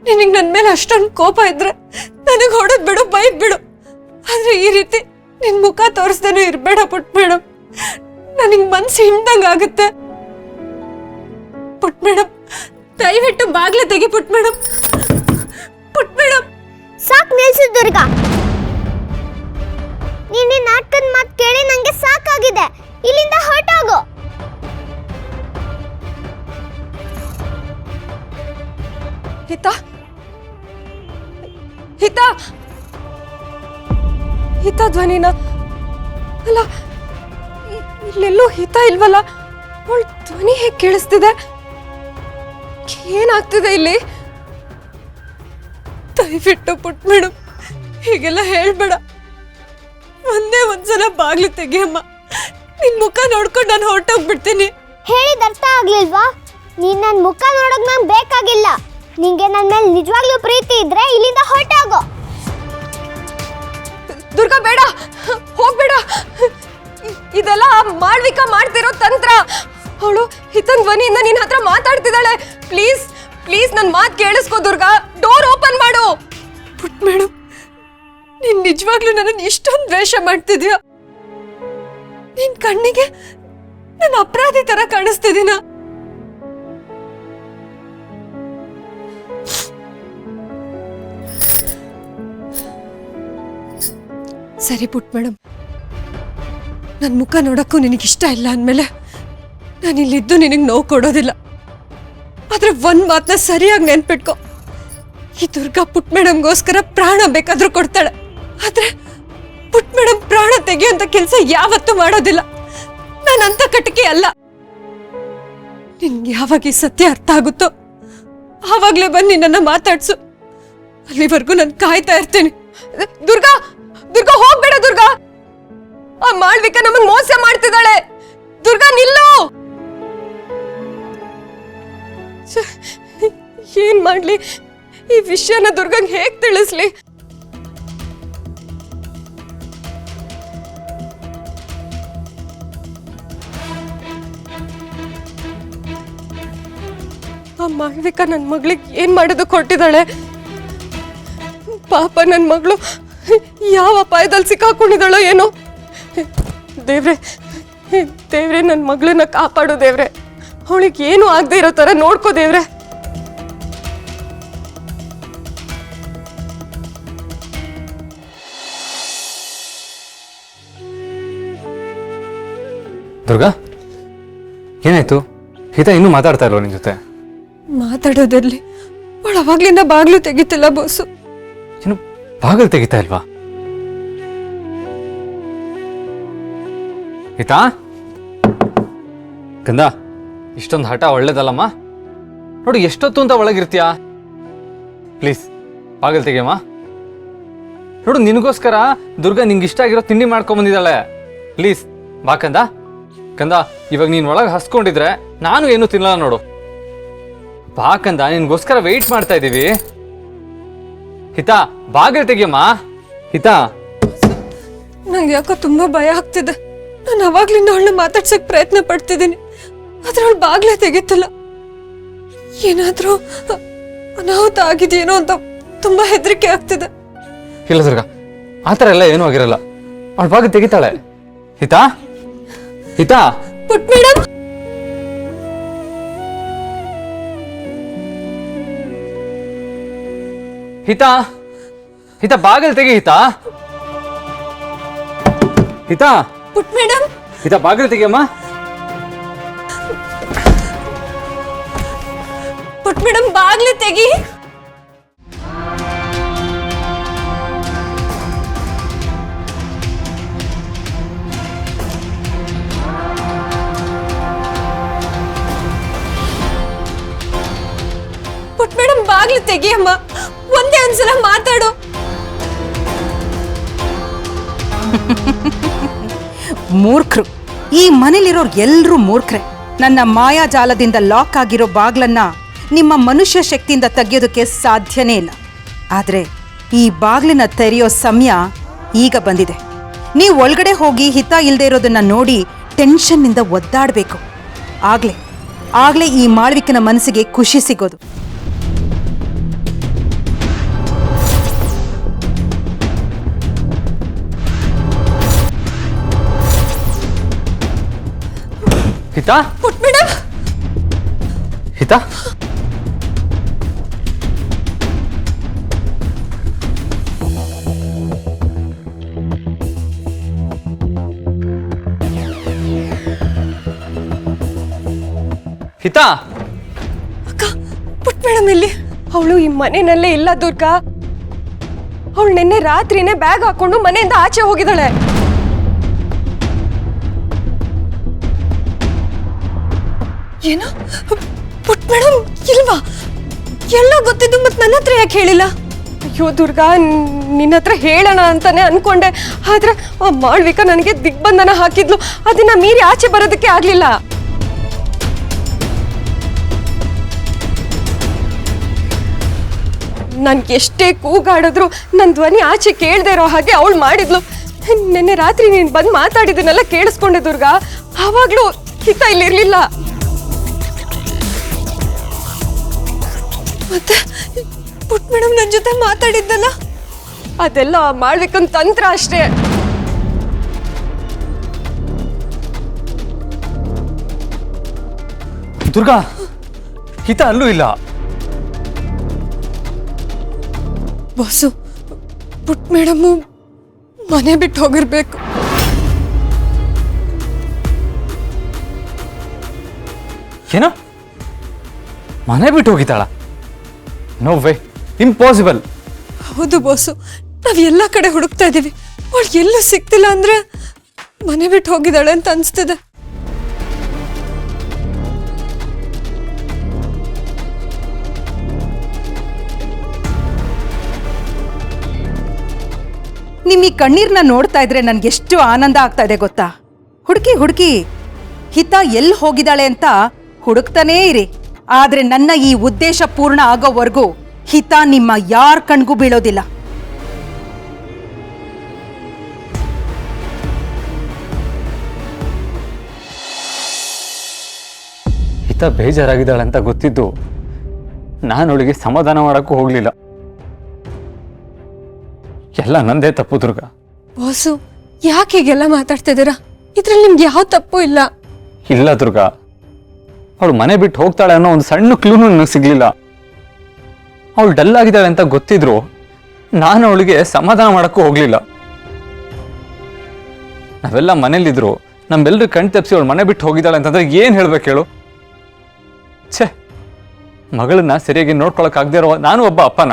ನಿನಗೆ ನನ್ನ ಮೇಲೆ ಅಷ್ಟೊಂದು ಕೋಪ ಇದ್ರೆ ನನಗೆ ಹೊಡೆದ್ ಬಿಡು, ಬೈದ್ ಬಿಡು. ಆದ್ರೆ ಈ ರೀತಿ ನಿನ್ ಮುಖ ತೋರಿಸ್ದೇನು ಇರ್ಬೇಡ ಪುಟ್ ಮೇಡಮ್. ನನಗೆ ಮನ್ಸು ಹಿಂದಂಗ ಆಗುತ್ತೆ. ಪುಟ್ ಮೇಡಮ್, ದಯವಿಟ್ಟು ಬಾಗ್ಲ ತೆಗಿ ಪುಟ್ ಮೇಡಮ್. ಪುಟ್ ಮೇಡಮ್, ಸಾಕ್ ನಿಲ್ಸು ದುರ್ಗಾ. ನೀನೆ ನಾಟಕದ ಮಾತು ಕೇಳಿ ನಂಗೆ ಸಾಕಾಗಿದೆ. ಇಲ್ಲಿಂದ ಹೊರಟೋಗು. ಹಿತಾ ಹಿತಾ ಹಿತಾ ಧ್ವನಿನ ಅಲ್ಲ, ಇಲ್ಲೆಲ್ಲೂ ಹಿತಾ ಇಲ್ವಲ್ಲ. ಅವಳ ಧ್ವನಿ ಹೇಗೆ ಕೇಳಿಸ್ತಿದೆ? ಏನಾಗ್ತಿದೆ ಇಲ್ಲಿ? ದಯವಿಟ್ಟು ಪುಟ್ ಮೇಡಮ್ ಹೀಗೆಲ್ಲ ಹೇಳ್ಬೇಡ. ಒಂದ್ಸಲ ಬಾಗ್ಲು ತೆಗಿಯಮ್ಮ. ನಿನ್ ಮುಖ ನೋಡ್ಕೊಂಡು ನಾನು ಹೊರಟೋಗ್ಬಿಡ್ತೀನಿ. ಹೇಳಿದ ಅರ್ಥ ಆಗ್ಲಿಲ್ವಾ? ನೀನ್ ನನ್ನ ಮುಖ ನೋಡೋಕ್ ನಂಗೆ ಬೇಕಾಗಿಲ್ಲ. ನಿಂಗೆ ನನ್ನ ಮೇಲೆ ನಿಜವಾಗ್ಲೂ ಪ್ರೀತಿ ಇದ್ರೆ ಇಲ್ಲಿಂದ ಹೊರಟೋಗು. ದುರ್ಗಾ ಬೇಡ, ಹೋಗ್ಬೇಡ. ಇದೆಲ್ಲ ಮಾಳ್ವಿಕಾ ಮಾಡ್ತಿರೋ ತಂತ್ರ. ಅವಳು ಹಿತನ್ ಧ್ವನಿಯಿಂದ ನಿನ್ನ ಹತ್ರ ಮಾತಾಡ್ತಿದ್ದಾಳೆ. ಪ್ಲೀಸ್ ಪ್ಲೀಸ್ ನನ್ನ ಮಾತು ಕೇಳಿಸ್ಕೋ ದುರ್ಗಾ. ಡೋರ್ ಓಪನ್ ಮಾಡು. ಪುಟ್ ಮೇಡಮ್, ನೀನ್ ನಿಜವಾಗ್ಲೂ ನನ್ನನ್ನು ಇಷ್ಟೊಂದು ದ್ವೇಷ ಮಾಡ್ತಿದ್ಯಾ? ನಿನ್ ಕಣ್ಣಿಗೆ ನನ್ನ ಅಪರಾಧಿ ತರ ಕಾಣಿಸ್ತಿದ್ದೀನ? ಸರಿ ಪುಟ್ ಮೇಡಮ್, ನನ್ನ ಮುಖ ನೋಡಕ್ಕೂ ನಿನಗಿಷ್ಟ ಇಲ್ಲ ಅಂದಮೇಲೆ ನಾನು ಇಲ್ಲಿದ್ದು ನಿನಗೆ ನೋವು ಕೊಡೋದಿಲ್ಲ. ಆದ್ರೆ ಒಂದ್ ಮಾತನ್ನ ಸರಿಯಾಗಿ ನೆನ್ಪಿಟ್ಕೊ. ಈ ದುರ್ಗಾ ಪುಟ್ ಮೇಡಮ್ಗೋಸ್ಕರ ಪ್ರಾಣ ಬೇಕಾದ್ರೂ ಕೊಡ್ತಾಳೆ. ಆದ್ರೆ ಪುಟ್ ಮೇಡಮ್ ಪ್ರಾಣ ತೆಗೆಯುವಂತ ಕೆಲಸ ಯಾವತ್ತೂ ಮಾಡೋದಿಲ್ಲ. ನಾನಂತ ಕಟಕಿ ಅಲ್ಲ. ನಿನ್ಗೆ ಯಾವಾಗ ಈ ಸತ್ಯ ಅರ್ಥ ಆಗುತ್ತೋ ಆವಾಗ್ಲೇ ಬನ್ನಿ ನನ್ನ ಮಾತಾಡ್ಸು. ಅಲ್ಲಿವರೆಗೂ ನಾನು ಕಾಯ್ತಾ ಇರ್ತೀನಿ. ದುರ್ಗಾ ದುರ್ಗಾ ಹೋಗ್ಬೇಡ ದುರ್ಗಾ. ಆ ಮಾಳ್ವಿಕಾ ನಮಗ್ ಮೋಸ ಮಾಡ್ತಿದ್ದಾಳೆ. ದುರ್ಗಾ ನಿಲ್ಲು. ಏನ್ ಮಾಡ್ಲಿ? ಈ ವಿಷಯನ ದುರ್ಗಂಗ್ ಹೇಗ್ ತಿಳಿಸ್ಲಿ? ಆ ಮಾಳ್ವಿಕಾ ನನ್ನ ಮಗಳಿಗೆ ಏನ್ ಮಾಡೋದಕ್ಕೆ ಹೊರಟಿದ್ದಾಳೆ? ಪಾಪ ನನ್ನ ಮಗಳು ಯಾವ ಅಪಾಯದಲ್ಲಿ ಸಿಕ್ಕಾಕೊಂಡಿದ್ದಾಳೋ ಏನೋ. ದೇವ್ರೆ ದೇವ್ರೆ, ನನ್ನ ಮಗಳನ್ನ ಕಾಪಾಡು ದೇವ್ರೆ. ಅವಳಿಗೆ ಏನು ಆಗದೆ ಇರೋ ತರ ನೋಡ್ಕೋ ದೇವ್ರೆ. ದುರ್ಗಾ, ಏನಾಯ್ತು? ಹಿತಾ ಇನ್ನೂ ಮಾತಾಡ್ತಾ ಇಲ್ವ ನಿನ್ ಜೊತೆ? ಮಾತಾಡೋದಿರ್ಲಿ, ಅವಳು ಅವಾಗ್ಲಿಂದ ಬಾಗ್ಲು ತೆಗಿತಿಲ್ಲ ಬೋಸು. ಏನು ಬಾಗಿಲು ತೆಗಿತಾ ಇಲ್ವಾ? ಹಿತಾ, ಕಂದ, ಇಷ್ಟೊಂದು ಹಠ ಒಳ್ಳೇದಲ್ಲಮ್ಮ. ನೋಡು ಎಷ್ಟೊತ್ತು ಅಂತ ಒಳಗಿರ್ತೀಯಾ. ಪ್ಲೀಸ್ ಬಾಗಿಲು ತೆಗಿಯಮ್ಮ. ನೋಡು, ನಿನಗೋಸ್ಕರ ದುರ್ಗಾ ನಿಂಗೆ ಇಷ್ಟ ಆಗಿರೋ ತಿಂಡಿ ಮಾಡ್ಕೊಂಡ್ ಬಂದಿದ್ದಾಳೆ. ಪ್ಲೀಸ್ ಬಾ ಕಂದ. ಕಂದ, ಇವಾಗ ನೀನ್ ಒಳಗೆ ಹಸ್ಕೊಂಡಿದ್ರೆ ನಾನು ಏನು ತಿನ್ನಲ್ಲ ನೋಡು. ಬಾ ಕಂದ, ನಿನ್ಗೋಸ್ಕರ ವೆಯ್ಟ್ ಮಾಡ್ತಾ ಇದ್ದೀವಿ. ಹಿತಾ, ಬಾಗಿಲು ತೆಗಿಯಮ್ಮ. ಹಿತಾ, ನಂಗೆ ಯಾಕೋ ತುಂಬಾ ಭಯ ಆಗ್ತಿದೆ. ನಾನು ಅವಾಗ್ಲಿಂದ ಅವಳನ್ನ ಮಾತಾಡ್ಸಕ್ ಪ್ರಯತ್ನ ಪಡ್ತಿದ್ದೀನಿ. ಆದ್ರೆ ಅವಳು ಬಾಗ್ಲೇ ತೆಗಿತಿಲ್ಲ. ಏನಾದ್ರೂ ಅನಾಹುತ ಆಗಿದೆಯೇನೋ ಅಂತ ತುಂಬಾ ಹೆದರಿಕೆ ಆಗ್ತಿದೆ. ಇಲ್ಲ ದುರ್ಗಾ, ಆತರ ಎಲ್ಲ ಏನೂ ಆಗಿರಲ್ಲ. ಅವಳ ಬಾಗಿಲು ತೆಗಿತಾಳೆ. ಹಿತಾ, ಹಿತಾ. ಪುಟ್ ಮೇಡಮ್, ಹಿತಾ, ಹಿತಾ ಬಾಗಿಲು ತೆಗಿ. ಹಿತಾ, ಹಿತಾ. ಪುಟ್ ಮೇಡಮ್, ಹಿತಾ ಬಾಗಿಲು ತೆಗಿಯಮ್ಮ. ಪುಟ್ ಮೇಡಮ್ ಬಾಗ್ಲು ತೆಗಿ. ಪುಟ್ ಮೇಡಮ್ ಬಾಗ್ಲು ತೆಗಿಯಮ್ಮ. ಒಂದೇ ಒಂದ್ಸಲ ಮಾತಾಡು. ಮೂರ್ಖರು, ಈ ಮನೇಲಿರೋರು ಎಲ್ಲರೂ ಮೂರ್ಖರೇ. ನನ್ನ ಮಾಯಾಜಾಲದಿಂದ ಲಾಕ್ ಆಗಿರೋ ಬಾಗ್ಲನ್ನ ನಿಮ್ಮ ಮನುಷ್ಯ ಶಕ್ತಿಯಿಂದ ತೆಗೆಯೋದಕ್ಕೆ ಸಾಧ್ಯನೇ ಇಲ್ಲ. ಆದರೆ ಈ ಬಾಗ್ಲನ್ನ ತೆರೆಯೋ ಸಮಯ ಈಗ ಬಂದಿದೆ. ನೀವು ಒಳಗಡೆ ಹೋಗಿ ಹಿತ ಇಲ್ಲದೆ ಇರೋದನ್ನ ನೋಡಿ ಟೆನ್ಷನ್ನಿಂದ ಒದ್ದಾಡಬೇಕು. ಆಗ್ಲೇ ಈ ಮಾಳ್ವಿಕನ ಮನಸ್ಸಿಗೆ ಖುಷಿ ಸಿಗೋದು. ಹಿತಾ ಪುಟ್ ಮೇಡಮ್ ಹಿತಾ ಹಿತಾ ಅಕ್ಕ ಪುಟ್ ಮೇಡಮ್ ಇಲ್ಲಿ ಅವಳು ಈ ಮನೆಯಲ್ಲೇ ಇಲ್ಲ ದುರ್ಗಾ. ಅವಳು ನಿನ್ನೆ ರಾತ್ರಿನೇ ಬ್ಯಾಗ್ ಹಾಕೊಂಡು ಮನೆಯಿಂದ ಆಚೆ ಹೋಗಿದ್ದಾಳೆ. ಏನು ಪುಟ್ ಮೇಡಮ್ ಇಲ್ವಾ? ಎಲ್ಲ ಗೊತ್ತಿದ್ದು ಮತ್ತೆ ನನ್ನ ಹತ್ರ ಯಾಕೆ ಹೇಳಿಲ್ಲ? ಅಯ್ಯೋ ದುರ್ಗಾ, ನಿನ್ನ ಹತ್ರ ಹೇಳೋಣ ಅಂತಾನೆ ಅನ್ಕೊಂಡೆ. ಆದ್ರೆ ಆ ಮಾಳ್ವಿಕಾ ನನಗೆ ದಿಗ್ಬಂಧನ ಹಾಕಿದ್ಲು. ಅದನ್ನ ಮೀರಿ ಆಚೆ ಬರೋದಕ್ಕೆ ಆಗ್ಲಿಲ್ಲ. ನನ್ಗೆ ಎಷ್ಟೇ ಕೂಗಾಡಿದ್ರು ನನ್ನ ಧ್ವನಿ ಆಚೆ ಕೇಳದೆ ಇರೋ ಹಾಗೆ ಅವಳು ಮಾಡಿದ್ಲು. ನಿನ್ನೆ ರಾತ್ರಿ ನೀನು ಬಂದು ಮಾತಾಡಿದ್ದನ್ನೆಲ್ಲ ಕೇಳಿಸ್ಕೊಂಡೆ ದುರ್ಗಾ. ಆವಾಗ್ಲೂ ಹಿತ ಇಲ್ಲಿರ್ಲಿಲ್ಲ. ಮತ್ತೆ ಪುಟ್ ಮೇಡಮ್ ನನ್ನ ಜೊತೆ ಮಾತಾಡಿದ್ದಲ್ಲ, ಅದೆಲ್ಲ ಮಾಡ್ಬೇಕಂತ ತಂತ್ರ ಅಷ್ಟೇ. ದುರ್ಗಾ, ಹಿತ ಅಲ್ಲೂ ಇಲ್ಲ. ಬಾಸು, ಪುಟ್ ಮೇಡಮ್ಮು ಮನೆ ಬಿಟ್ಟು ಹೋಗಿರ್ಬೇಕು. ಏನೋ ಮನೆ ಬಿಟ್ಟು ಹೋಗಿದ್ದಾಳ? No way, impossible. ಹೌದು ಬಾಸು, ನಾವ್ ಎಲ್ಲ ಕಡೆ ಹುಡುಕ್ತಾ ಇದೀವಿ. ಅವಳು ಎಲ್ಲೂ ಸಿಗ್ತಿಲ್ಲ ಅಂದ್ರೆ ಮನೆ ಬಿಟ್ಟು ಹೋಗಿದ್ದಾಳೆ ಅಂತ ಅನ್ಸ್ತಿದೆ. ನಿಮ್ಮ ಈ ಕಣ್ಣೀರ್ನ ನೋಡ್ತಾ ಇದ್ರೆ ನನ್ಗೆ ಎಷ್ಟು ಆನಂದ ಆಗ್ತಾ ಇದೆ ಗೊತ್ತಾ? ಹುಡುಕಿ ಹುಡುಕಿ ಹಿತ ಎಲ್ಲಿ ಹೋಗಿದ್ದಾಳೆ ಅಂತ ಹುಡುಕ್ತಾನೇ ಇರಿ. ಆದ್ರೆ ನನ್ನ ಈ ಉದ್ದೇಶ ಪೂರ್ಣ ಆಗೋವರೆಗೂ ಹಿತ ನಿಮ್ಮ ಯಾರ ಕಣ್ಗೂ ಬೀಳೋದಿಲ್ಲ. ಹಿತ ಬೇಜಾರಾಗಿದ್ದಾಳೆ ಅಂತ ಗೊತ್ತಿದ್ದು ನಾನು ಅವಳಿಗೆ ಸಮಾಧಾನ ಮಾಡಕ್ಕೂ ಹೋಗ್ಲಿಲ್ಲ. ಎಲ್ಲ ನಂದೇ ತಪ್ಪು ದುರ್ಗಾ. ಬಾಸು, ಯಾಕೆ ಹೀಗೆಲ್ಲ ಮಾತಾಡ್ತಾ ಇದ್ದೀರಾ? ಇದ್ರಲ್ಲಿ ನಿಮ್ಗೆ ಯಾವ ತಪ್ಪು ಇಲ್ಲ. ಇಲ್ಲ ದುರ್ಗಾ, ಅವಳು ಮನೆ ಬಿಟ್ಟು ಹೋಗ್ತಾಳೆ ಅನ್ನೋ ಒಂದು ಸಣ್ಣ ಕ್ಲೂನು ನನಗೆ ಸಿಗ್ಲಿಲ್ಲ. ಅವಳು ಡಲ್ ಆಗಿದ್ದಾಳೆ ಅಂತ ಗೊತ್ತಿದ್ರು ನಾನು ಅವಳಿಗೆ ಸಮಾಧಾನ ಮಾಡಕ್ಕೂ ಹೋಗ್ಲಿಲ್ಲ. ನಾವೆಲ್ಲ ಮನೇಲಿದ್ರು ನಮ್ಮೆಲ್ಲರೂ ಕಣ್ ತಪ್ಪಿಸಿ ಅವಳು ಮನೆ ಬಿಟ್ಟು ಹೋಗಿದ್ದಾಳೆ ಅಂತಂದ್ರೆ ಏನ್ ಹೇಳ್ಬೇಕು ಹೇಳು? ಛೇ, ಮಗಳನ್ನ ಸರಿಯಾಗಿ ನೋಡ್ಕೊಳಕ್ ಆಗದೆ ಇರೋ ನಾನು ಒಬ್ಬ ಅಪ್ಪನ